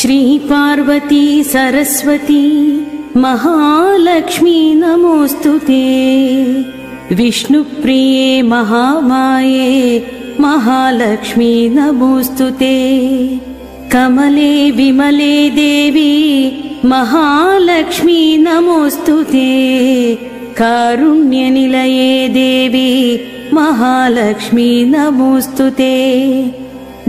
श्री पार्वती सरस्वती महालक्ष्मी नमोस्तुते। विष्णुप्रिये महामाये महालक्ष्मी नमोस्तुते। कमले विमले देवी महालक्ष्मी नमोस्तुते। कारुण्यनिलये देवी महालक्ष्मी नमोस्तुते।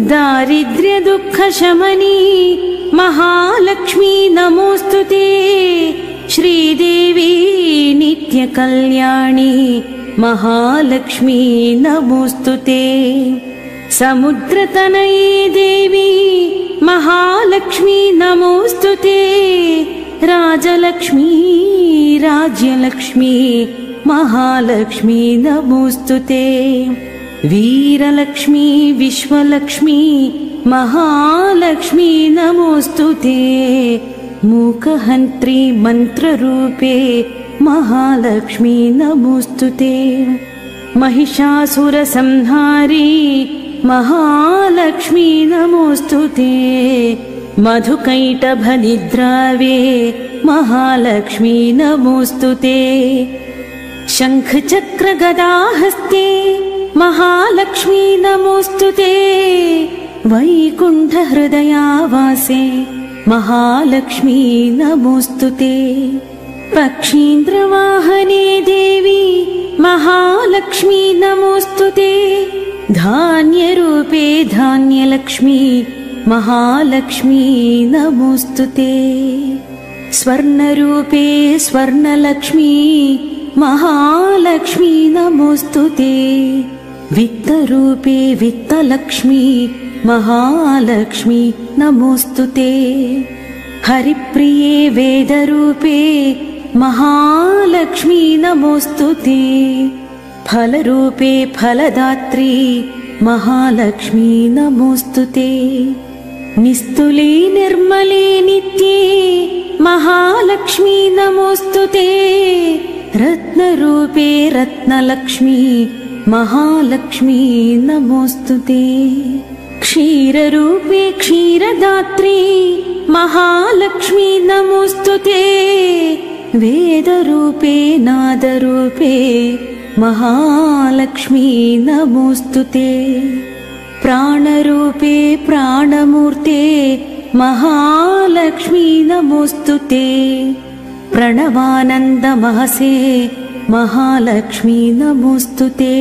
दारिद्र्य दुःखशमनी महालक्ष्मी नमोस्तुते। श्रीदेवी नित्यकल्याणी महालक्ष्मी नमोस्तुते। समुद्रतनये देवी महालक्ष्मी नमोस्तुते। राजलक्ष्मी राज्यलक्ष्मी महालक्ष्मी नमोस्तुते। वीरलक्ष्मी विश्वलक्ष्मी महालक्ष्मी नमोस्तुते। मूकहन्त्री मन्त्ररूपे महालक्ष्मी नमोस्तुते। महिषासुरसंहारी महालक्ष्मी नमोस्तुते। मधुकैटभनिद्रावे महालक्ष्मी नमोस्तुते। शङ्खचक्रगदाहस्ते महालक्ष्मी नमोस्तुते। वैकुण्ठहृदयावासे महालक्ष्मी नमोस्तुते। पक्षीन्द्रवाहने देवी महालक्ष्मी नमोस्तुते। धान्यरूपे धान्यलक्ष्मी महालक्ष्मी नमोस्तुते। स्वर्णरूपे स्वर्णलक्ष्मी महालक्ष्मी नमोस्तुते। वित्तरूपे वित्तलक्ष्मी महालक्ष्मी नमोस्तुते। हरिप्रिये वेदरूपे महालक्ष्मी नमोस्तुते। फलरूपे फलदात्री महालक्ष्मी नमोस्तुते। निस्तुले निर्मले नित्ये महालक्ष्मी नमोस्तुते। रत्नरूपे रत्नलक्ष्मी महालक्ष्मी नमोस्तुते। क्षीररूपे क्षीरदात्री महालक्ष्मी नमोस्तुते। वेदरूपे नादरूपे महालक्ष्मी नमोस्तुते। प्राणरूपे प्राणमूर्ते महालक्ष्मी नमोस्तुते। प्रणवानन्दमहसे महालक्ष्मी नमोस्तुते।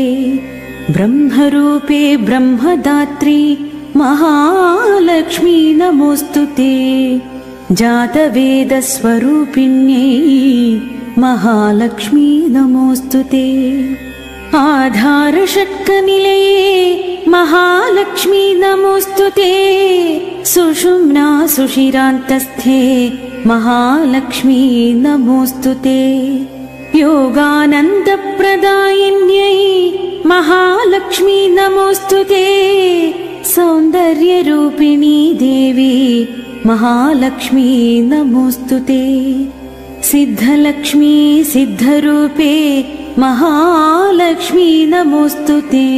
ब्रह्मरूपे ब्रह्मदात्री महालक्ष्मी नमोस्तुते। जातवेदस्वरूपिण्यै महालक्ष्मी नमोस्तुते। आधारषट्कनिलये महालक्ष्मी नमोस्तुते। सुषुम्ना सुषिरान्तस्थे महालक्ष्मी नमोस्तुते। योगानन्दप्रदायिन्यै महालक्ष्मी नमोस्तुते। सौन्दर्यरूपिणी देवी महालक्ष्मी नमोस्तुते। सिद्धलक्ष्मी सिद्धरूपे महालक्ष्मी नमोस्तुते।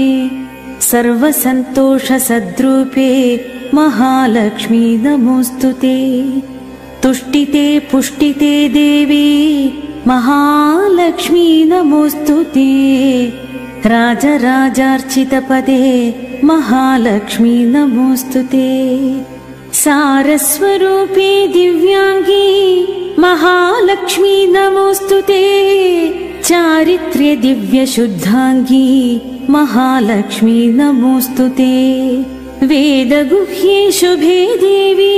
सर्वसन्तोषसद्रूपे महालक्ष्मी नमोस्तुते। तुष्टिते पुष्टिते देवी महालक्ष्मी नमोस्तुते। राजराजार्चितपदे महालक्ष्मी नमोस्तुते। सारस्वरूपे दिव्याङ्गी महालक्ष्मी नमोस्तुते। चारित्र्य दिव्यशुद्धाङ्गी महालक्ष्मी नमोस्तुते। वेदगुह्ये शुभे देवी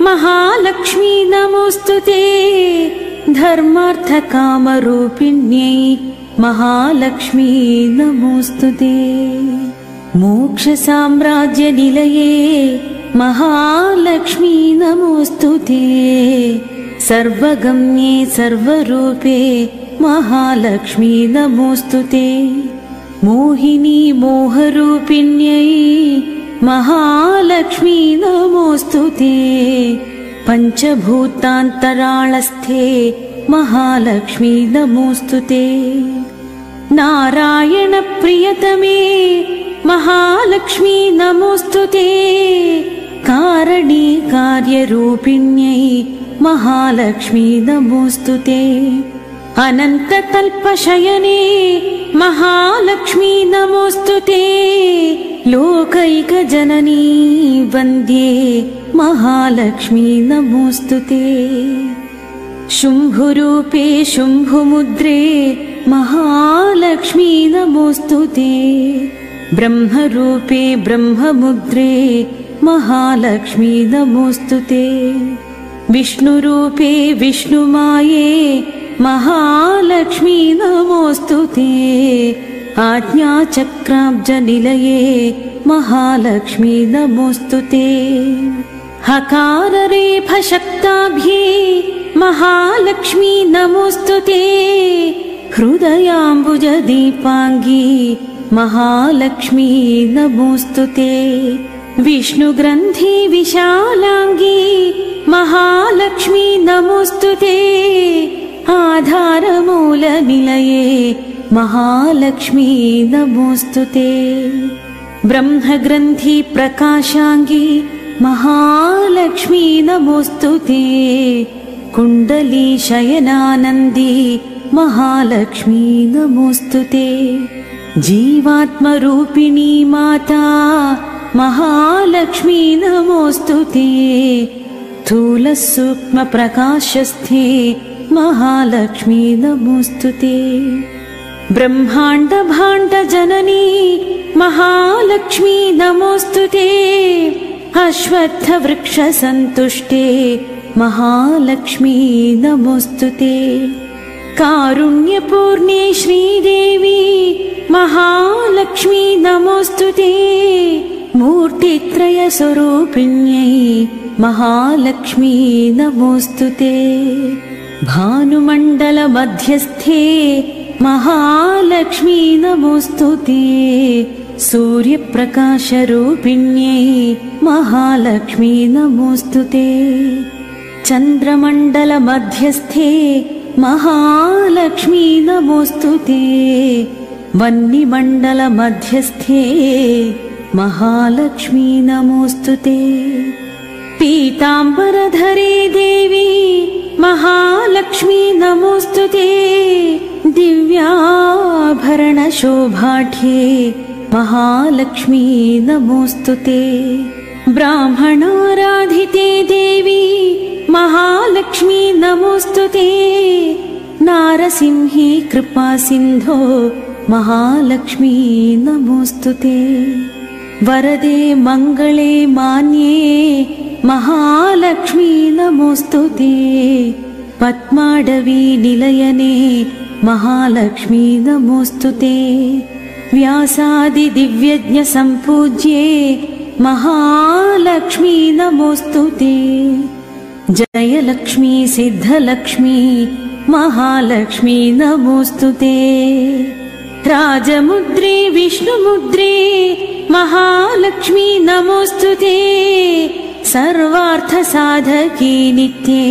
महालक्ष्मी नमोस्तुते। धर्मार्थकामरूपिण्यै महालक्ष्मी नमोस्तुते। मोक्षसाम्राज्यनिलये महालक्ष्मी नमोस्तुते। सर्वगम्ये सर्वरूपे महालक्ष्मी नमोस्तुते। मोहिनी मोहरूपिण्यै महालक्ष्मी नमोस्तुते। पञ्चभूतान्तराळस्थे महालक्ष्मी नमोस्तुते। नारायणप्रियतमे महालक्ष्मी नमोस्तुते। कारणी कार्यरूपिण्यै महालक्ष्मी नमोऽस्तुते। अनन्ततल्पशयने महालक्ष्मी नमोऽस्तुते। लोकैकजननी वन्द्ये महालक्ष्मी नमोऽस्तुते। शुम्भुरूपे शुम्भुमुद्रे महालक्ष्मी नमोऽस्तुते। ब्रह्मरूपे ब्रह्ममुद्रे महालक्ष्मी नमोऽस्तुते। विष्णुरूपे विष्णुमाये महालक्ष्मी नमोऽस्तुते। आज्ञाचक्राब्जनिलये महालक्ष्मी नमोऽस्तुते। हकाररेफशक्ताभ्ये महालक्ष्मी नमोऽस्तुते। हृदयाम्बुजदीपाङ्गी महालक्ष्मी नमोऽस्तुते। विष्णुग्रन्थि विशालाङ्गी महालक्ष्मी नमोऽस्तुते। आधारमूलनिलये महालक्ष्मी नमोऽस्तुते। ब्रह्मग्रन्थि प्रकाशाङ्गी महालक्ष्मी नमोऽस्तुते। कुण्डली शयनानन्दी महालक्ष्मी नमोऽस्तुते। जीवात्मरूपिणी माता महालक्ष्मी नमोऽस्तुते। स्थूलसूक्ष्मप्रकाशस्थे महालक्ष्मी नमोऽस्तुते। ब्रह्माण्डभाण्डजननी महालक्ष्मी नमोऽस्तुते। अश्वत्थवृक्षसन्तुष्टे महालक्ष्मी नमोऽस्तुते। कारुण्यपूर्णे श्रीदेवी महालक्ष्मी नमोऽस्तुते। मूर्तित्रयस्वरूपिण्यै महालक्ष्मी नमोऽस्तुते। भानुमण्डलमध्यस्थे महालक्ष्मी नमोऽस्तुते। सूर्यप्रकाशरूपिण्यै महालक्ष्मी नमोऽस्तुते। चन्द्रमण्डलमध्यस्थे महालक्ष्मी नमोऽस्तुते। वह्निमण्डलमध्यस्थे महालक्ष्मी नमोऽस्तुते। पीताम्बरधरे देवी महालक्ष्मी नमोऽस्तुते। दिव्याभरणशोभाढ्ये महालक्ष्मी नमोऽस्तुते। ब्राह्मणाराधिते देवी महालक्ष्मी नमोऽस्तुते। नारसिंही कृपासिन्धो महालक्ष्मी नमोऽस्तुते। वरदे मङ्गले मान्ये महालक्ष्मी नमोऽस्तुते। पद्माडवी निलयने महालक्ष्मी नमोऽस्तुते। व्यासादिदिव्यज्ञसम्पूज्ये महालक्ष्मी नमोऽस्तुते। जयलक्ष्मी सिद्धलक्ष्मी महालक्ष्मी नमोऽस्तुते। राजमुद्रे विष्णुमुद्रे महालक्ष्मी नमोऽस्तुते। सर्वार्थसाधकी नित्ये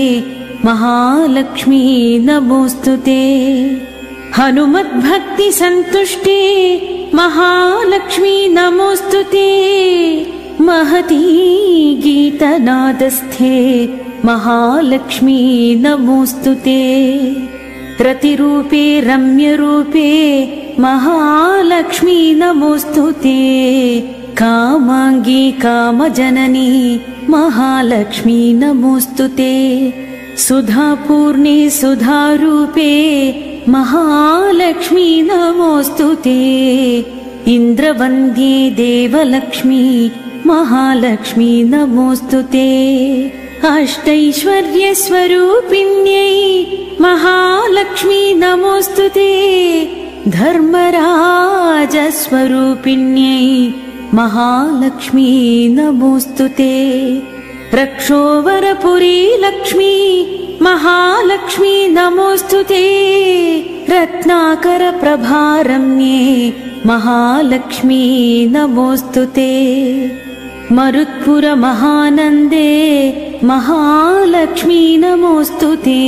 महालक्ष्मी नमोऽस्तुते। हनुमद्भक्तिसन्तुष्टे महालक्ष्मी नमोऽस्तुते। महती गीतनादस्थे महालक्ष्मी नमोऽस्तुते। रतिरूपे रम्यरूपे महालक्ष्मी नमोऽस्तुते। कामाङ्गी कामजननी महालक्ष्मी नमोऽस्तुते। सुधापूर्णे सुधारूपे महालक्ष्मी नमोऽस्तुते। इन्द्रवन्द्ये देवलक्ष्मी महालक्ष्मी नमोऽस्तुते। अष्टैश्वर्यस्वरूपिण्यै महालक्ष्मी नमोऽस्तुते। धर्मराजस्वरूपिण्यै महालक्ष्मी नमोऽस्तुते। रक्षोवरपुरी लक्ष्मी महालक्ष्मी नमोऽस्तुते। रत्नाकरप्रभारम्ये महालक्ष्मी नमोऽस्तुते। मरुत्पुरमहानन्दे महालक्ष्मी नमोऽस्तुते।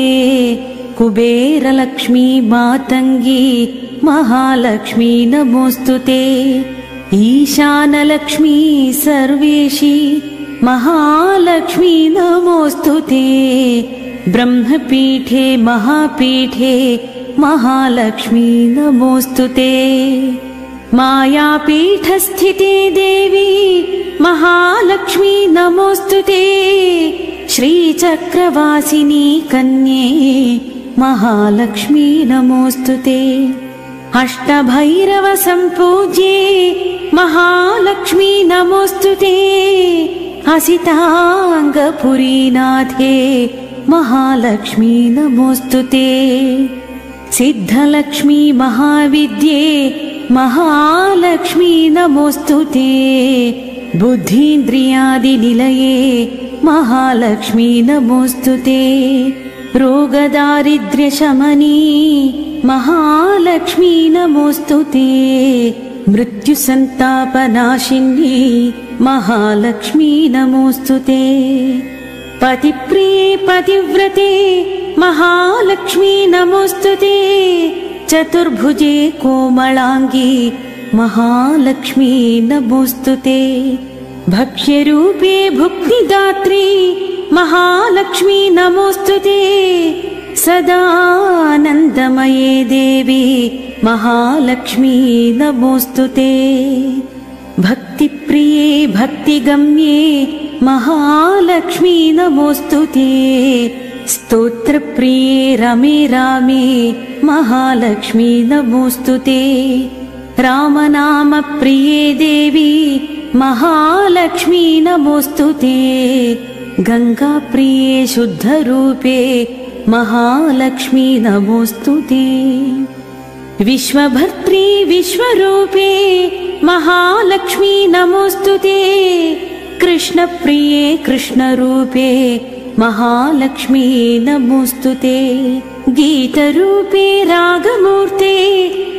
कुबेरलक्ष्मी मातङ्गी महालक्ष्मी नमोऽस्तुते। ईशानलक्ष्मी सर्वेशी महालक्ष्मी नमोऽस्तुते। ब्रह्मपीठे महापीठे महालक्ष्मी नमोऽस्तुते। मायापीठस्थिते देवी महालक्ष्मी नमोऽस्तुते। श्रीचक्रवासिनी कन्ये महालक्ष्मी नमोऽस्तुते। अष्टभैरव सम्पूज्ये महालक्ष्मी नमोऽस्तुते। असिताङ्गपुरीनाथे महालक्ष्मी नमोऽस्तुते। सिद्धलक्ष्मी महाविद्ये महालक्ष्मी नमोऽस्तुते। बुद्धीन्द्रियादिनिलये महालक्ष्मी नमोऽस्तुते। रोगदारिद्र्यशमनी महालक्ष्मी नमोऽस्तुते। मृत्युसन्तापनाशिनी महालक्ष्मी नमोऽस्तुते। पतिप्रिये पतिव्रते महालक्ष्मी नमोऽस्तुते। चतुर्भुजे कोमलांगी महालक्ष्मी नमोऽस्तुते। भक्ष्यरूपे भुक्तिदात्री महालक्ष्मी नमोऽस्तुते। सदानन्दमये देवी महालक्ष्मी नमोऽस्तुते। भक्तिप्रिये भक्तिगम्ये महालक्ष्मी नमोऽस्तुते। स्तोत्रप्रिये रमे रामे महालक्ष्मी नमोऽस्तुते। रामनामप्रिये देवी महालक्ष्मी नमोऽस्तुते। गंगाप्रिये शुद्धरूपे महालक्ष्मी नमोऽस्तुते। विश्वभर्त्री विश्वरूपे महालक्ष्मी नमोऽस्तुते। कृष्णप्रिये कृष्णरूपे महालक्ष्मी नमोऽस्तुते। गीतरूपे रागमूर्ते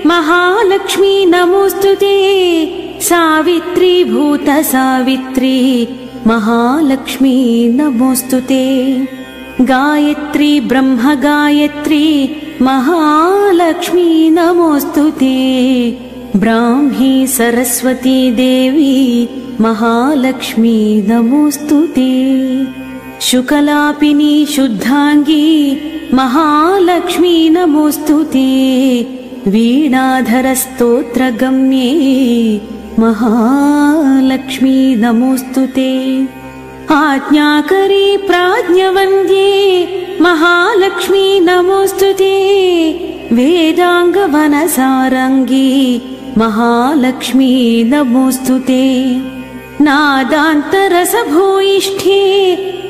महालक्ष्मी नमोऽस्तुते। सावित्री भूतसावित्री महालक्ष्मी नमोऽस्तुते। गायत्री ब्रह्मगायत्री महालक्ष्मी नमोऽस्तुते। ब्राह्मी सरस्वती देवी महालक्ष्मी नमोऽस्तुते। शुकलापिनी शुद्धांगी महालक्ष्मी नमोऽस्तुते। वीणाधरस्तोत्रगम्ये महालक्ष्मी नमोऽस्तुते। आज्ञाकरी प्राज्ञवन्द्ये महालक्ष्मी नमोऽस्तुते। वेदांगवनसारंगी महालक्ष्मी नमोऽस्तुते। नादान्तरसभूयिष्ठे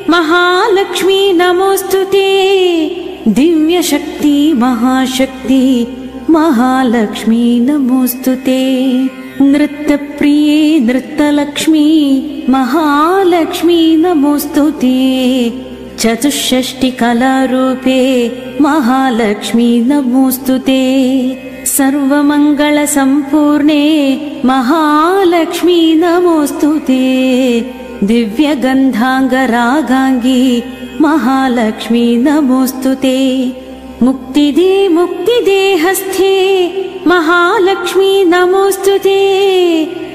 महालक्ष्मी नमोऽस्तुते। दिव्यशक्ति महाशक्ति महालक्ष्मी नमोऽस्तुते। नृत्यप्रिये नृत्यलक्ष्मी महालक्ष्मी नमोऽस्तुते। चतुष्षष्टिकलारूपे महालक्ष्मी नमोऽस्तुते। सर्वमङ्गलसम्पूर्णे महालक्ष्मी नमोऽस्तुते। दिव्यगन्धाङ्गरागाङ्गी महालक्ष्मी नमोऽस्तुते। मुक्तिदे मुक्तिदेहस्थे महालक्ष्मी नमोऽस्तुते।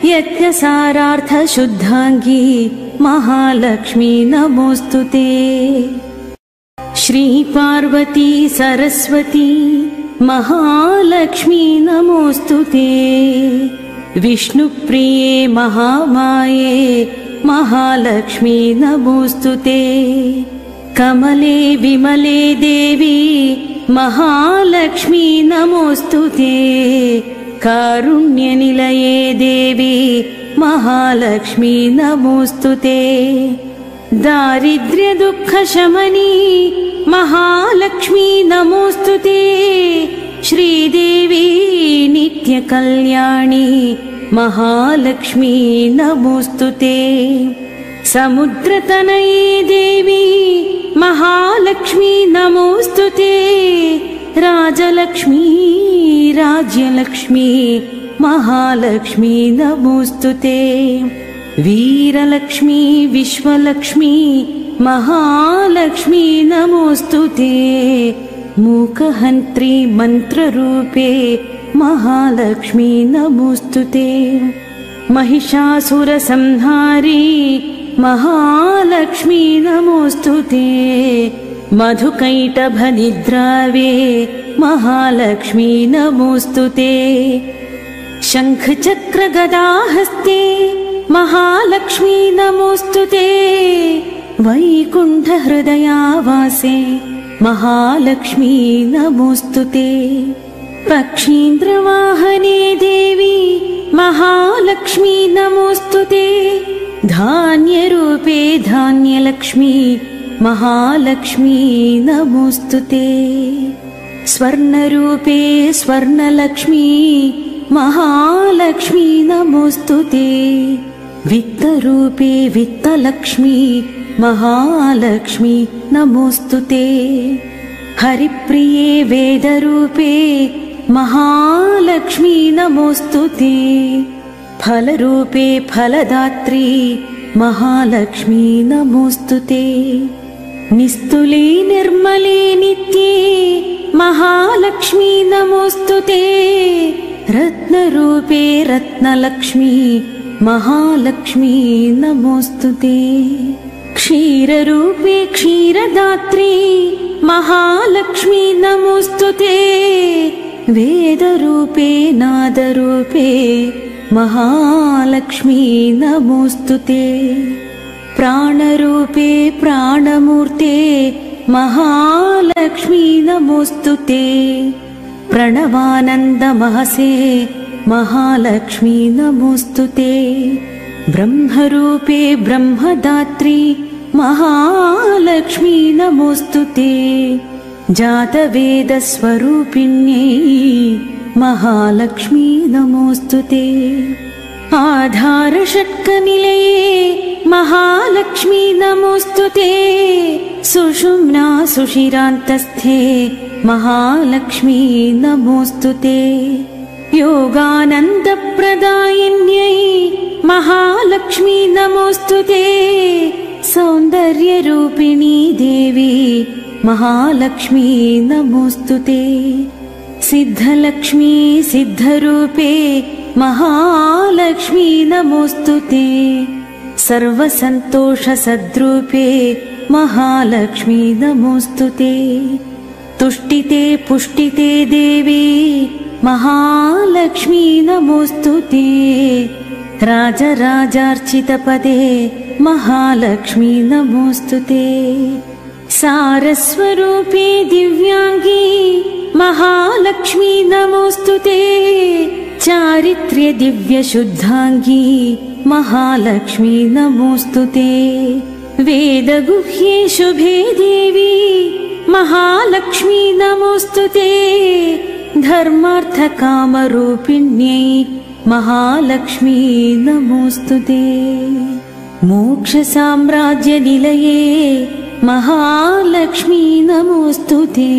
यज्ञसारार्थशुद्धाङ्गी महालक्ष्मी नमोऽस्तुते। श्रीपार्वती सरस्वती महालक्ष्मी नमोऽस्तुते। विष्णुप्रिये महामाये महालक्ष्मी नमोऽस्तुते। कमले विमले देवी महालक्ष्मी नमोऽस्तुते। कारुण्यनिलये देवी महालक्ष्मी नमोऽस्तुते। दारिद्र्यदुःखशमनी महालक्ष्मी नमोऽस्तुते। श्रीदेवी नित्यकल्याणी महालक्ष्मी नमोऽस्तुते। समुद्रतनये देवी महालक्ष्मी नमोऽस्तुते। राजलक्ष्मी राज्यलक्ष्मी महालक्ष्मी नमोऽस्तुते। वीरलक्ष्मी विश्वलक्ष्मी महालक्ष्मी नमोऽस्तुते। मूकहन्त्री मन्त्ररूपे महालक्ष्मी नमोऽस्तुते। महिषासुरसंहारी महालक्ष्मी नमोस्तुते मधुकैटभनिद्रावे महालक्ष्मी नमोस्तुते शङ्खचक्रगदाहस्ते महालक्ष्मी नमोस्तुते वैकुण्ठहृदयावासे महालक्ष्मी नमोस्तुते पक्षीन्द्रवाहने देवी महालक्ष्मी नमोस्तुते धान्यरूपे धान्यलक्ष्मी महालक्ष्मी नमोस्तुते स्वर्णरूपे स्वर्णलक्ष्मी महालक्ष्मी नमोस्तुते वित्तरूपे वित्तलक्ष्मी महालक्ष्मी नमोस्तुते हरिप्रिये वेदरूपे महालक्ष्मी नमोस्तुते फलरूपे फलदात्री महालक्ष्मी नमोस्तुते निस्तुले निर्मले नित्ये महालक्ष्मी नमोस्तुते रत्नरूपे रत्नलक्ष्मी महालक्ष्मी नमोस्तुते क्षीररूपे क्षीरदात्री महालक्ष्मी नमोस्तुते वेदरूपे नादरूपे महालक्ष्मी नमोस्तुते प्राणरूपे प्राणमूर्ते महालक्ष्मी नमोस्तुते प्रणवानन्दमहसे महालक्ष्मी नमोस्तुते ब्रह्मरूपे ब्रह्मदात्री महालक्ष्मी नमोस्तुते जातवेदस्वरूपिण्यै महालक्ष्मी नमोस्तुते आधारषट्कनिलये महालक्ष्मी नमोस्तुते सुषुम्ना सुषिरान्तस्थे महालक्ष्मी नमोस्तुते योगानन्दप्रदायिन्यै महालक्ष्मी नमोस्तुते सौन्दर्यरूपिणी देवी महालक्ष्मी नमोस्तुते सिद्धलक्ष्मी सिद्धरूपे महालक्ष्मी नमोस्तुते सर्वसन्तोषसद्रूपे महालक्ष्मी नमोस्तुते तुष्टिते पुष्टिते देवी महालक्ष्मी नमोस्तुते राजराजार्चितपदे महालक्ष्मी नमोस्तुते सारस्वरूपे दिव्याङ्गी महालक्ष्मी नमोस्तुते चारित्र्य दिव्यशुद्धाङ्गी महालक्ष्मी नमोस्तुते वेदगुह्ये शुभे देवी महालक्ष्मी नमोस्तुते धर्मार्थकामरूपिण्यै महालक्ष्मी नमोस्तुते मोक्षसाम्राज्यनिलये महालक्ष्मी नमोस्तुते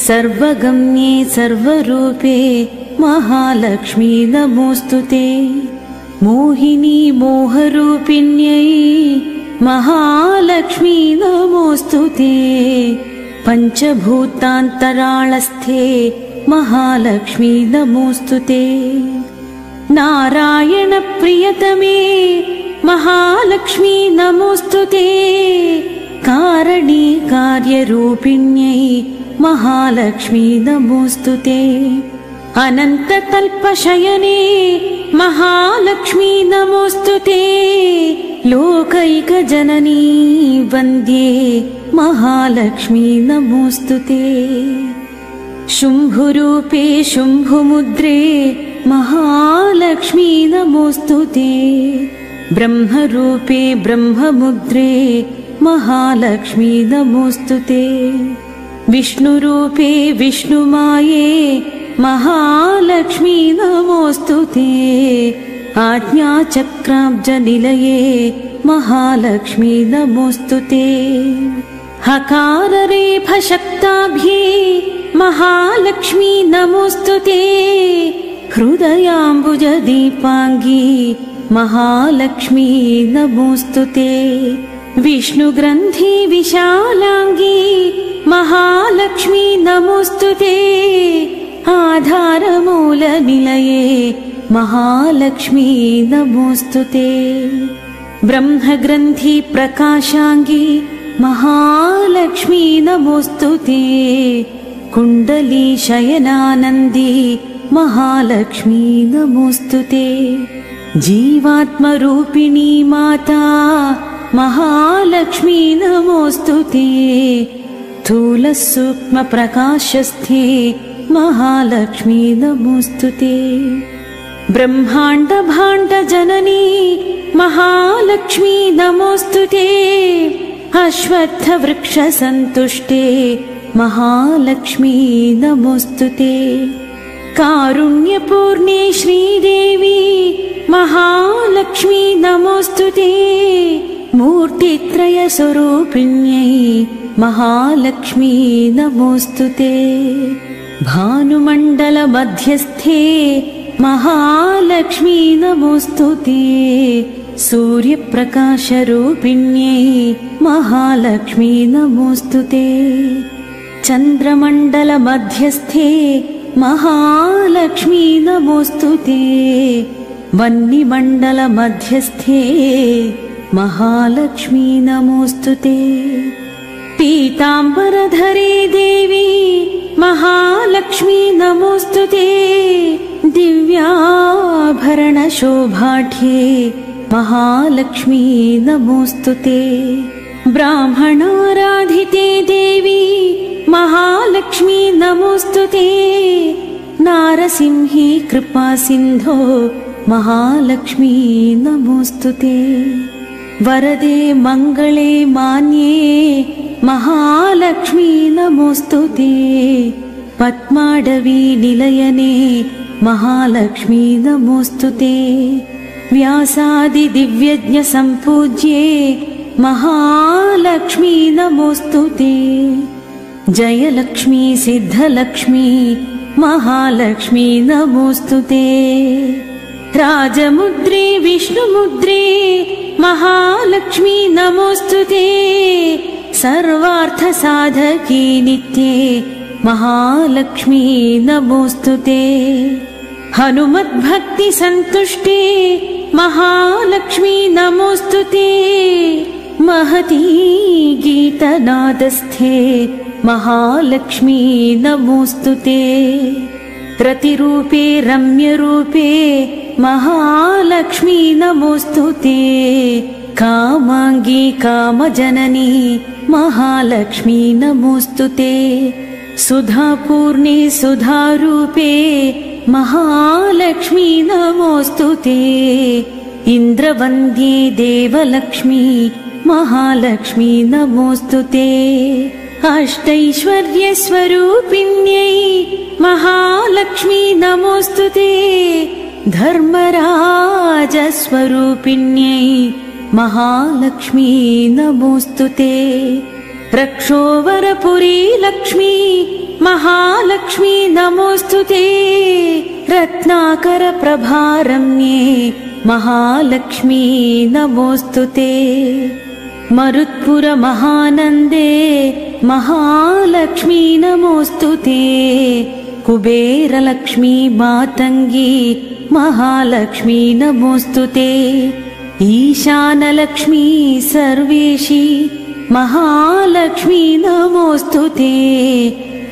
सर्वगम्ये सर्वरूपे महालक्ष्मी नमोस्तुते मोहिनी मोहरूपिण्यै महालक्ष्मी नमोस्तुते पञ्चभूतान्तराळस्थे महालक्ष्मी नमोस्तुते नारायणप्रियतमे महालक्ष्मी नमोस्तुते कारणी कार्यरूपिण्यै महालक्ष्मी नमोस्तुते अनन्ततल्पशयने महालक्ष्मी नमोस्तुते लोकैकजननी वन्द्ये महालक्ष्मी नमोस्तुते शुम्भुरूपे शुम्भुमुद्रे महालक्ष्मी नमोस्तुते ब्रह्मरूपे ब्रह्ममुद्रे महालक्ष्मी नमोस्तुते विष्णुरूपे विष्णुमाये महालक्ष्मी नमोस्तुते आज्ञाचक्राब्जनिलये महालक्ष्मी नमोस्तुते हकाररेफशक्ताभ्ये महालक्ष्मी नमोस्तुते हृदयाम्बुजदीपाङ्गी महालक्ष्मी नमोस्तुते विष्णुग्रन्थि विशालाङ्गी महालक्ष्मी नमोस्तुते आधारमूलनिलये महालक्ष्मी नमोस्तुते ब्रह्मग्रन्थि प्रकाशाङ्गी महालक्ष्मी नमोस्तुते। कुण्डली शयनानन्दी महालक्ष्मी नमोस्तुते। जीवात्मरूपिणी माता महालक्ष्मी नमोस्तुते। स्थूलसूक्ष्मप्रकाशस्थे महालक्ष्मी नमोस्तुते। ब्रह्माण्डभाण्डजननी महालक्ष्मी नमोस्तुते। अश्वत्थवृक्षसन्तुष्टे महालक्ष्मी नमोस्तुते। कारुण्यपूर्णे श्रीदेवी महालक्ष्मी नमोस्तुते। मूर्तित्रयस्वरूपिण्यै महालक्ष्मी नमोस्तुते। भानुमण्डलमध्यस्थे महालक्ष्मी नमोस्तुते। सूर्यप्रकाशरूपिण्यै महालक्ष्मी नमोस्तुते। चन्द्रमण्डलमध्यस्थे महालक्ष्मी नमोस्तुते। वह्निमण्डलमध्यस्थे महालक्ष्मी नमोस्तुते। पीताम्बरधरे देवी महालक्ष्मी नमोस्तुते। दिव्याभरणशोभाढ्ये महालक्ष्मी नमोस्तुते। ब्राह्मणाराधिते देवी महालक्ष्मी नमोस्तुते। नारसिंही कृपासिन्धो महालक्ष्मी नमोस्तुते। वरदे मङ्गले मान्ये महालक्ष्मी नमोस्तुते। पद्माडवी निलयने महालक्ष्मी नमोस्तुते। व्यासादिदिव्यज्ञसम्पूज्ये महालक्ष्मी नमोस्तुते। जयलक्ष्मी सिद्धलक्ष्मी महालक्ष्मी नमोस्तुते। राजमुद्रे विष्णुमुद्रे महालक्ष्मी नमोस्तुते। सर्वार्थसाधकी नित्ये महालक्ष्मी नमोस्तुते। हनुमद्भक्तिसन्तुष्टे महालक्ष्मी नमोस्तुते। महती गीतनादस्थे महालक्ष्मी नमोस्तुते। रतिरूपे रम्यरूपे महालक्ष्मी नमोस्तुते। कामाङ्गी कामजननी महालक्ष्मी नमोस्तुते। सुधापूर्णे सुधारूपे महालक्ष्मी नमोस्तुते। इन्द्रवन्द्ये देवलक्ष्मी महालक्ष्मी नमोस्तुते। अष्टैश्वर्यस्वरूपिण्यै महालक्ष्मी नमोस्तुते। धर्मराजस्वरूपिण्यै महालक्ष्मी नमोस्तुते। रक्षोवरपुरी लक्ष्मी महालक्ष्मी नमोस्तुते। रत्नाकरप्रभारम्ये महालक्ष्मी नमोस्तुते। मरुत्पुरमहानन्दे महालक्ष्मी नमोस्तुते। कुबेरलक्ष्मी मातङ्गी महालक्ष्मी नमोस्तुते। ईशानलक्ष्मी सर्वेशी महालक्ष्मी नमोस्तुते।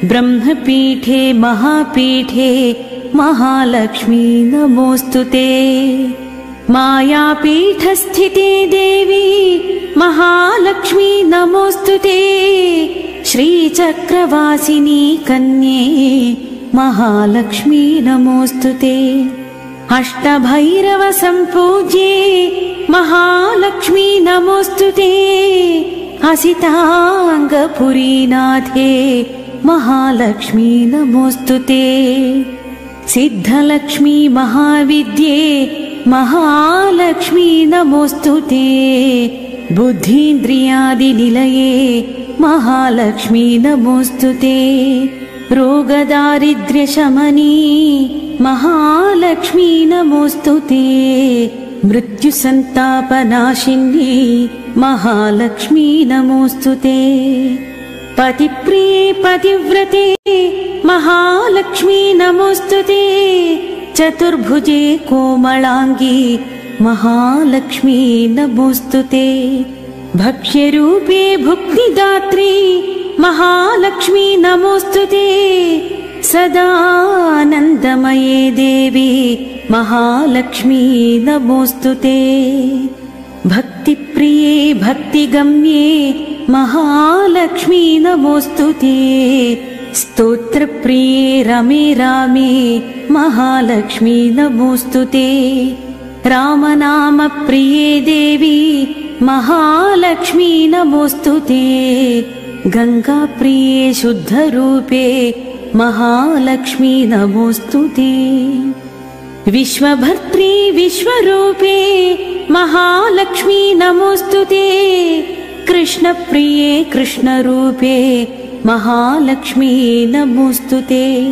ब्रह्मपीठे महापीठे महालक्ष्मी नमोस्तुते। मायापीठस्थिते देवी महालक्ष्मी नमोस्तुते। श्रीचक्रवासिनी कन्ये महालक्ष्मी नमोस्तुते। अष्टभैरवसम्पूज्ये महालक्ष्मी नमोस्तुते। असिताङ्गपुरीनाथे महालक्ष्मी नमोस्तुते। सिद्धलक्ष्मी महाविद्ये महालक्ष्मी नमोस्तुते। बुद्धीन्द्रियादिनिलये महालक्ष्मी नमोस्तुते। रोगदारिद्र्यशमनी महालक्ष्मी नमोस्तुते। मृत्युसन्तापनाशिनी महालक्ष्मी नमोस्तुते। पतिप्रिये पतिव्रते महालक्ष्मी नमोस्तुते। चतुर्भुजे कोमलांगी महालक्ष्मी नमोस्तुते। भक्ष्यरूपे भुक्तिदात्री महालक्ष्मी नमोस्तुते। सदानन्दमये देवी महालक्ष्मी नमोस्तुते। भक्तिप्रिये भक्तिगम्ये महालक्ष्मी नमोस्तुते। स्तोत्रप्रिये रमे रामे महालक्ष्मी नमोस्तुते। रामनामप्रिये देवी महालक्ष्मी नमोस्तुते। गंगाप्रिये शुद्धरूपे महालक्ष्मी नमोस्तुते। विश्वभर्त्री विश्वरूपे महालक्ष्मी नमोस्तुते। कृष्णप्रिये कृष्णरूपे महालक्ष्मी नमोस्तुते।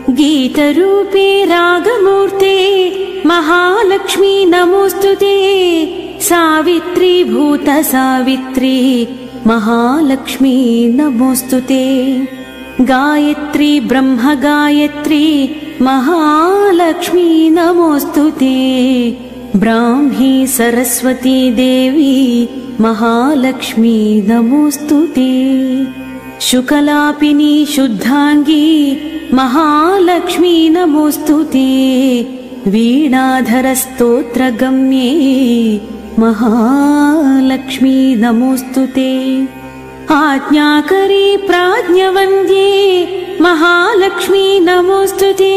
गीतरूपे रागमूर्ते महालक्ष्मी नमोस्तुते। सावित्री भूतसावित्री महालक्ष्मी नमोस्तुते। गायत्री ब्रह्मगायत्री महालक्ष्मी नमोस्तुते। ब्राह्मी सरस्वती देवी महालक्ष्मी नमोस्तुते। शुकलापिनी शुद्धांगी महालक्ष्मी नमोस्तुते। वीणाधर स्तोत्रगम्ये महालक्ष्मी नमोस्तुते। आज्ञाकरी प्राज्ञवन्द्ये महालक्ष्मी नमोस्तुते।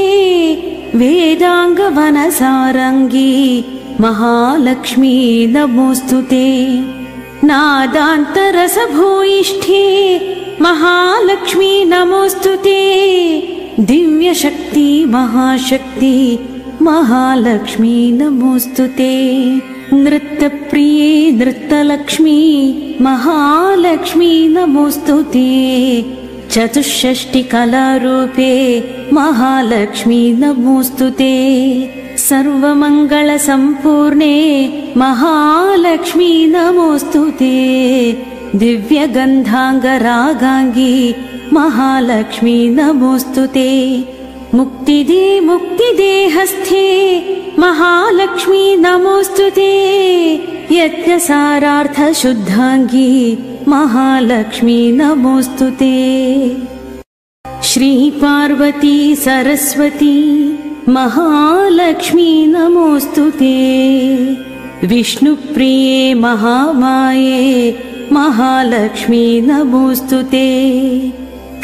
वेदांगवनसारंगी महालक्ष्मी नमोस्तुते। नादान्तरसभूयिष्ठे महालक्ष्मी नमोस्तुते। दिव्यशक्ति महाशक्ति महालक्ष्मी नमोस्तुते। नृत्यप्रिये नृत्यलक्ष्मी महालक्ष्मी नमोस्तुते। चतुष्षष्टिकलारूपे महालक्ष्मी नमोस्तुते। सर्वमङ्गलसम्पूर्णे महालक्ष्मी नमोस्तुते। दिव्यगन्धाङ्गरागाङ्गी महालक्ष्मी नमोस्तुते। मुक्तिदे मुक्तिदेहस्थे महालक्ष्मी नमोस्तुते। यज्ञसारार्थशुद्धाङ्गी महालक्ष्मी नमोस्तुते। श्रीपार्वती सरस्वती महालक्ष्मी नमोस्तुते। विष्णुप्रिये महामाये महालक्ष्मी नमोस्तुते।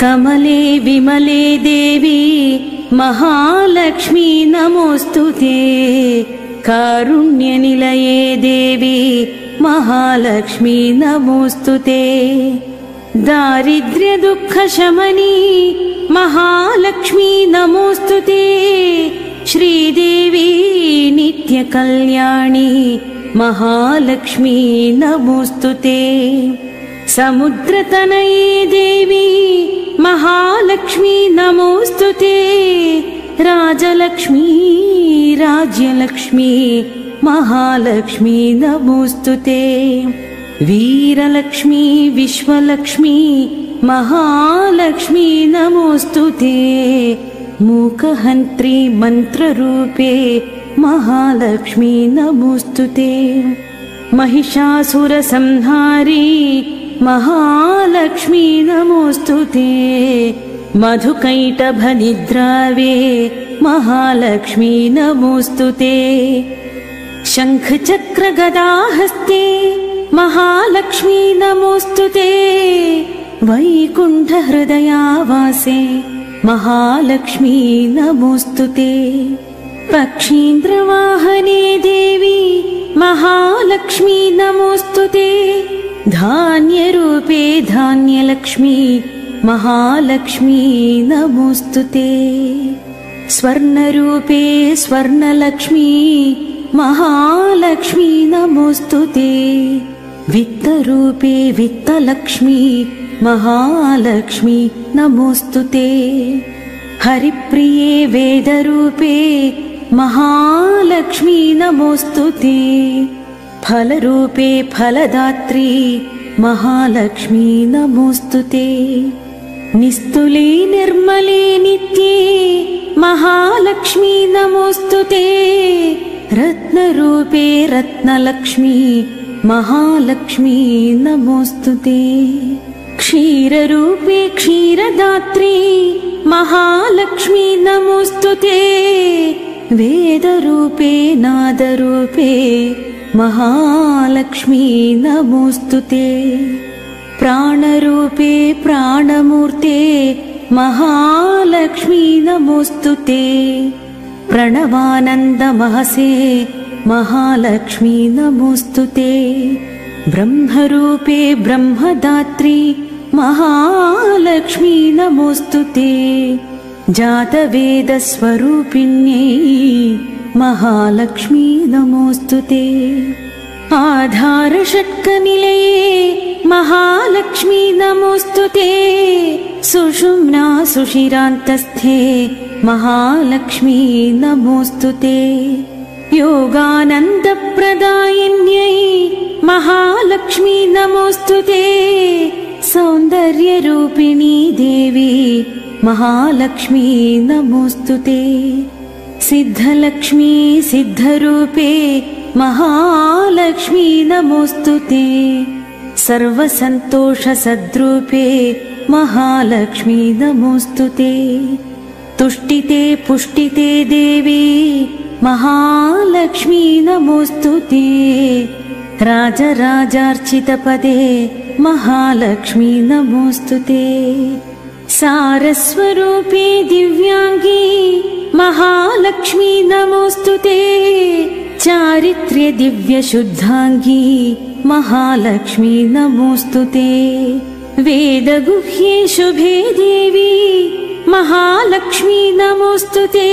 कमले विमले देवी महालक्ष्मी नमोस्तुते। कारुण्यनिलये देवी महालक्ष्मी नमोस्तुते। दारिद्र्यदुःखशमनी महालक्ष्मी नमोस्तुते। श्रीदेवी नित्यकल्याणी महालक्ष्मी नमोस्तुते। समुद्रतनये देवी महालक्ष्मी नमोस्तुते। राजलक्ष्मी राज्यलक्ष्मी महालक्ष्मी नमोस्तुते। वीरलक्ष्मी विश्वलक्ष्मी महालक्ष्मी नमोस्तुते। मूकहन्त्री मन्त्ररूपे महालक्ष्मी नमोस्तुते। महिषासुरसंहारी महालक्ष्मी नमोस्तुते। मधुकैटभनिद्रावे महालक्ष्मी नमोस्तुते। शङ्खचक्रगदाहस्ते महालक्ष्मी नमोस्तुते। वैकुण्ठहृदयावासे महालक्ष्मी नमोस्तुते। पक्षीन्द्रवाहने देवी महालक्ष्मी नमोस्तुते। धान्यरूपे धान्यलक्ष्मी महालक्ष्मी नमोस्तुते। स्वर्णरूपे स्वर्णलक्ष्मी महालक्ष्मी नमोस्तुते। वित्तरूपे वित्तलक्ष्मी महालक्ष्मी नमोस्तुते। हरिप्रिये वेदरूपे महालक्ष्मी नमोस्तुते। फलरूपे फलदात्री महालक्ष्मी नमोस्तुते। निस्तुले निर्मले नित्ये महालक्ष्मी नमोस्तुते। रत्नरूपे रत्नलक्ष्मी महालक्ष्मी नमोस्तुते। क्षीररूपे क्षीरदात्री महालक्ष्मी नमोस्तुते। वेदरूपे नादरूपे महालक्ष्मी नमोस्तुते। प्राणरूपे प्राणमूर्ते महालक्ष्मी नमोस्तुते। प्रणवानन्दमहसे महालक्ष्मी नमोस्तुते। ब्रह्मरूपे ब्रह्मदात्री महालक्ष्मी नमोस्तुते। जातवेदस्वरूपिण्यै महालक्ष्मी नमोस्तुते। आधारषट्कनिलये महालक्ष्मी नमोस्तुते। सुषुम्ना सुषिरान्तस्थे महालक्ष्मी नमोस्तुते। योगानन्दप्रदायिन्यै महालक्ष्मी नमोस्तुते। सौन्दर्यरूपिणी देवी महालक्ष्मी नमोस्तुते। सिद्धलक्ष्मी सिद्धरूपे महालक्ष्मी नमोस्तुते। सर्वसन्तोषसद्रूपे महालक्ष्मी नमोस्तुते। तुष्टिते पुष्टिते देवी महालक्ष्मी नमोस्तुते। राजराजार्चितपदे महालक्ष्मी नमोस्तुते। सारस्वरूपे दिव्याङ्गी महालक्ष्मी नमोस्तुते। चारित्र्य दिव्यशुद्धाङ्गी महालक्ष्मी नमोस्तुते। वेदगुह्ये शुभे देवी महालक्ष्मी नमोस्तुते।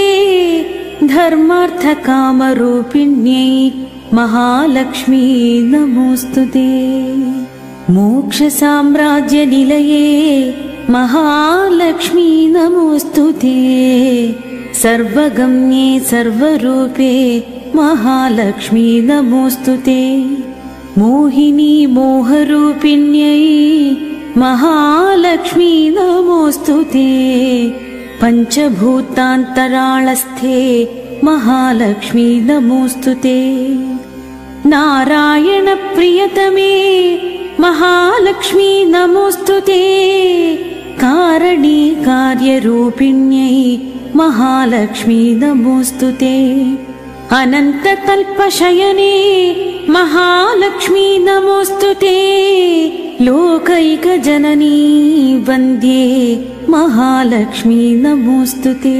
धर्मार्थकामरूपिण्यै महालक्ष्मी नमोस्तुते। मोक्षसाम्राज्यनिलये महालक्ष्मी नमोस्तुते। सर्वगम्ये सर्वरूपे महालक्ष्मी नमोस्तुते। मोहिनी मोहरूपिण्यै महालक्ष्मी नमोस्तुते। पञ्चभूतान्तराळस्थे महालक्ष्मी नमोस्तुते। नारायणप्रियतमे महालक्ष्मी नमोस्तुते। कारणी कार्यरूपिण्यै महालक्ष्मी नमोस्तुते। अनन्ततल्पशयने महालक्ष्मी नमोस्तुते। लोकैकजननी वन्द्ये महालक्ष्मी नमोस्तुते।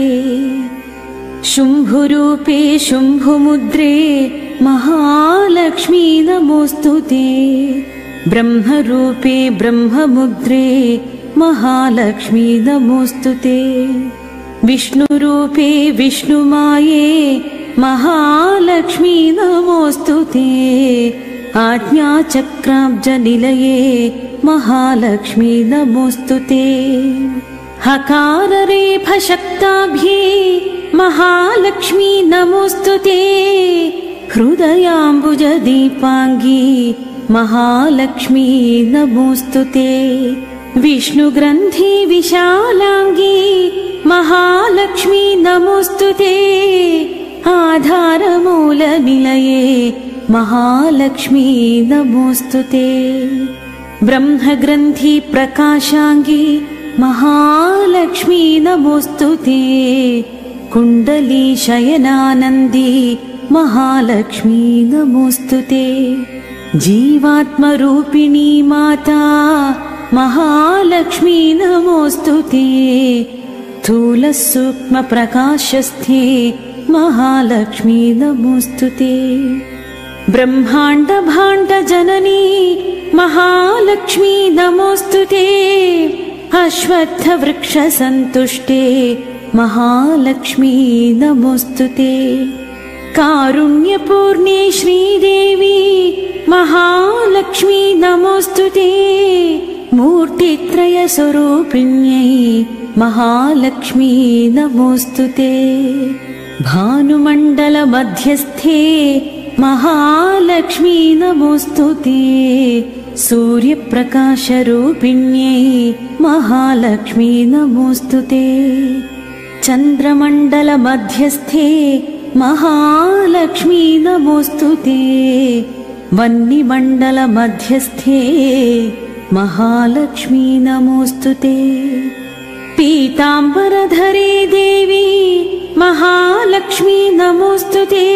शुम्भुरूपे शुम्भुमुद्रे महालक्ष्मी नमोस्तुते। ब्रह्मरूपे ब्रह्ममुद्रे महालक्ष्मी नमोस्तुते। विष्णुरूपे विष्णुमाये महालक्ष्मी नमोस्तुते। आज्ञाचक्राब्जनिलये महालक्ष्मी नमोस्तुते। हकाररेफशक्ताभ्ये महालक्ष्मी नमोस्तुते। हृदयाम्बुजदीपाङ्गी महालक्ष्मी नमोस्तुते। विष्णुग्रन्थि विशालाङ्गी महालक्ष्मी नमोस्तुते। आधारमूलनिलये महालक्ष्मी नमोस्तुते। ब्रह्मग्रन्थि प्रकाशाङ्गी महालक्ष्मी नमोस्तुते। कुण्डली शयनानन्दी महालक्ष्मी नमोस्तुते। जीवात्मरूपिणी माता महालक्ष्मी नमोस्तुते। स्थूलसूक्ष्मप्रकाशस्थे महालक्ष्मी नमोस्तुते। ब्रह्माण्डभाण्डजननी महालक्ष्मी नमोस्तुते। अश्वत्थवृक्षसन्तुष्टे महालक्ष्मी नमोस्तुते। कारुण्यपूर्णे श्रीदेवी महालक्ष्मी नमोस्तुते। मूर्तित्रयस्वरूपिण्यै महालक्ष्मी नमोस्तुते। भानुमण्डलमध्यस्थे महालक्ष्मी नमोस्तुते। सूर्यप्रकाशरूपिण्यै महालक्ष्मी नमोस्तुते। चन्द्रमण्डलमध्यस्थे महालक्ष्मी नमोस्तुते। वह्निमण्डलमध्यस्थे महालक्ष्मी नमोस्तुते। पीताम्बरधरे देवी महालक्ष्मी नमोस्तुते।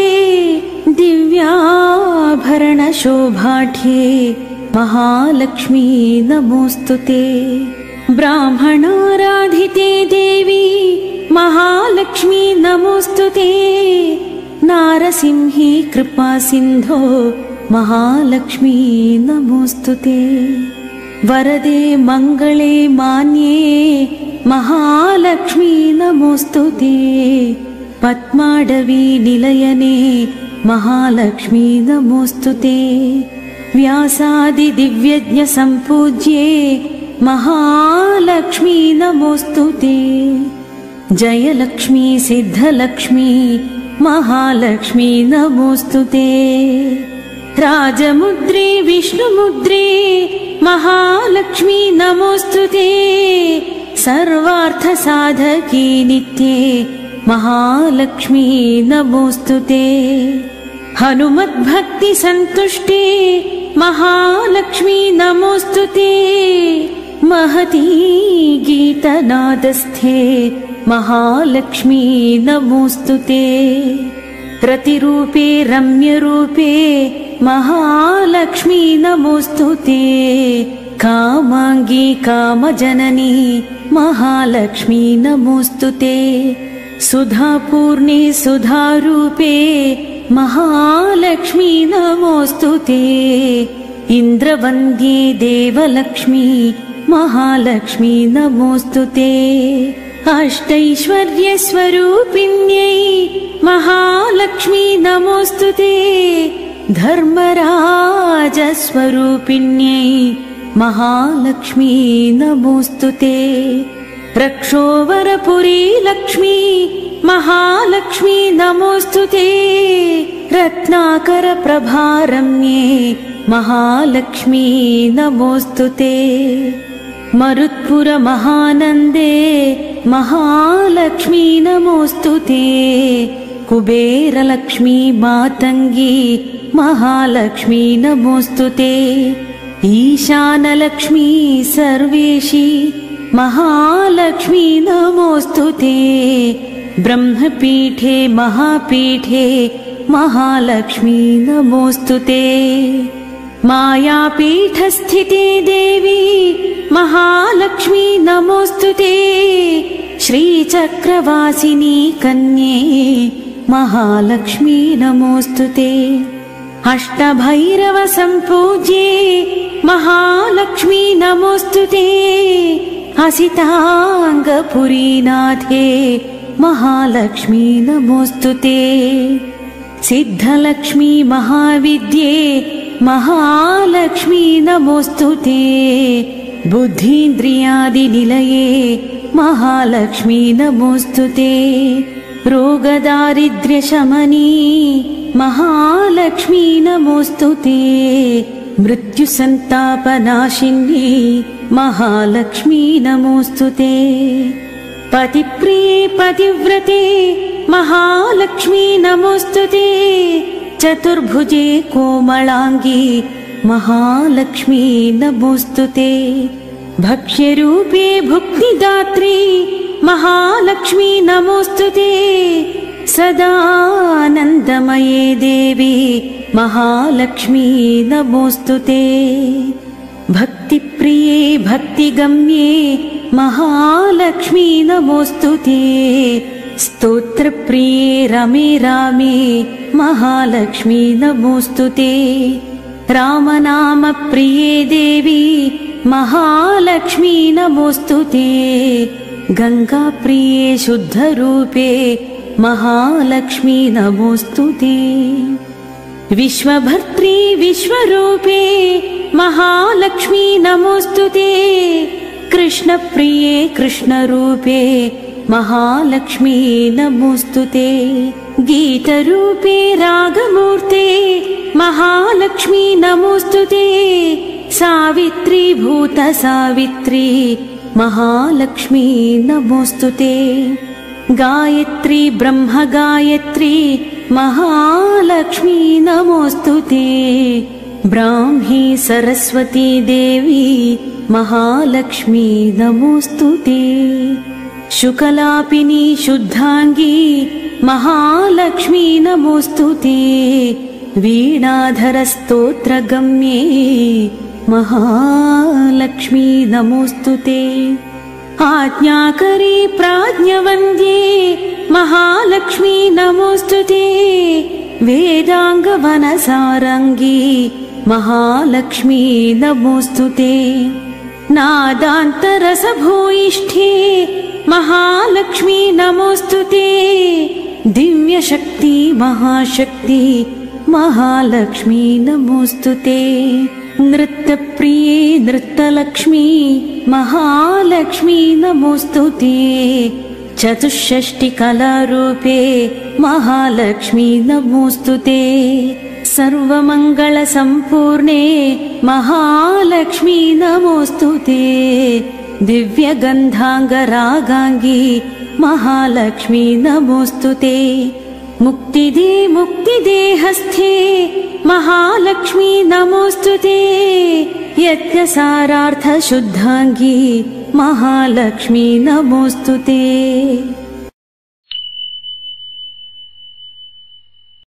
दिव्याभरणशोभाढ्ये महालक्ष्मी नमोस्तुते। ब्राह्मणाराधिते देवी महालक्ष्मी नमोस्तुते। नारसिंही कृपासिन्धो महालक्ष्मी नमोस्तुते। वरदे मङ्गले मान्ये महालक्ष्मी नमोस्तुते। पद्माडवी निलयने महालक्ष्मी नमोस्तुते। व्यासादिदिव्यज्ञ सम्पूज्ये महालक्ष्मी नमोस्तुते। जयलक्ष्मी सिद्धलक्ष्मी महालक्ष्मी नमोस्तुते। राजमुद्रे विष्णुमुद्रे महालक्ष्मी नमोस्तुते। सर्वार्थसाधकी नित्ये महालक्ष्मी नमोस्तुते। हनुमद्भक्तिसन्तुष्टे महालक्ष्मी नमोस्तुते। महती गीतनादस्थे महालक्ष्मी नमोस्तुते। रतिरूपे रम्यरूपे महालक्ष्मी नमोस्तुते। कामाङ्गी कामजननी महालक्ष्मी नमोस्तुते। सुधापूर्णे सुधारूपे महालक्ष्मी नमोस्तुते। इन्द्रवन्द्ये देवलक्ष्मी महालक्ष्मी नमोस्तुते। अष्टैश्वर्यस्वरूपिण्यै महालक्ष्मी नमोस्तुते। धर्मराजस्वरूपिण्यै महालक्ष्मी नमोस्तुते। रक्षोवरपुरी लक्ष्मी महालक्ष्मी नमोस्तुते। रत्नाकरप्रभारम्ये महालक्ष्मी नमोस्तुते। मरुत्पुरमहानन्दे महालक्ष्मी नमोस्तुते। कुबेरलक्ष्मी मातङ्गी महालक्ष्मी नमोस्तुते। ईशानलक्ष्मी सर्वेशी महालक्ष्मी नमोस्तुते। ब्रह्मपीठे महापीठे महालक्ष्मी नमोस्तुते। मायापीठस्थिते देवी महालक्ष्मी नमोस्तुते। श्रीचक्रवासिनी कन्ये महालक्ष्मी नमोस्तुते। अष्टभैरव सम्पूज्ये महालक्ष्मी नमोस्तुते। असिताङ्गपुरीनाथे महालक्ष्मी नमोस्तुते। सिद्धलक्ष्मी महाविद्ये महालक्ष्मी नमोस्तुते। बुद्धीन्द्रियादिनिलये महालक्ष्मी नमोस्तुते। रोगदारिद्र्यशमनी महालक्ष्मी नमोस्तुते। मृत्युसन्तापनाशिनी महालक्ष्मी नमोस्तुते। पतिप्रिये पतिव्रते महालक्ष्मी नमोस्तुते। चतुर्भुजे कोमलाङ्गी महालक्ष्मी नमोस्तुते। भक्ष्यरूपे भुक्तिदात्री महालक्ष्मी नमोस्तुते। सदानन्दमये देवी महालक्ष्मी नमोस्तुते। भक्तिप्रिये भक्तिगम्ये महालक्ष्मी नमोस्तुते। स्तोत्रप्रिये रमे रामे महालक्ष्मी नमोस्तुते। रामनामप्रिये देवी महालक्ष्मी नमोस्तुते। गङ्गाप्रिये शुद्धरूपे महालक्ष्मी नमोस्तुते। विश्वभर्त्री विश्वरूपे महालक्ष्मी नमोस्तुते। कृष्णप्रिये कृष्णरूपे महालक्ष्मी नमोस्तुते। गीतरूपे रागमूर्ते महालक्ष्मी नमोस्तुते। सावित्री भूतसावित्री महालक्ष्मी नमोस्तुते। गायत्री ब्रह्म गायत्री महालक्ष्मी नमोस्तुते। ब्राह्मी सरस्वती देवी महालक्ष्मी नमोस्तुते। शुकलापिनी शुद्धांगी महालक्ष्मी नमोस्तुते। वीणाधर स्तोत्रगम्ये महालक्ष्मी नमोस्तुते। आज्ञाकरी प्राज्ञवन्द्ये महालक्ष्मी नमोस्तुते। वेदांगवनसारंगी महालक्ष्मी नमोस्तुते। नादान्तरसभूयिष्ठे महालक्ष्मी नमोस्तुते। दिव्यशक्ति महाशक्ति महालक्ष्मी नमोस्तुते। नृत्यप्रिये नृत्यलक्ष्मी महालक्ष्मी नमोस्तुते। चतुष्षष्टिकलारूपे महालक्ष्मी नमोस्तुते। सर्वमङ्गलसम्पूर्णे महालक्ष्मी नमोस्तुते। दिव्यगन्धाङ्गरागाङ्गी महालक्ष्मी नमोस्तुते। मुक्तिदे मुक्तिदेहस्थे महालक्ष्मी नमोस्तुते। यज्ञसारार्थशुद्धाङ्गी महालक्ष्मी नमोस्तुते।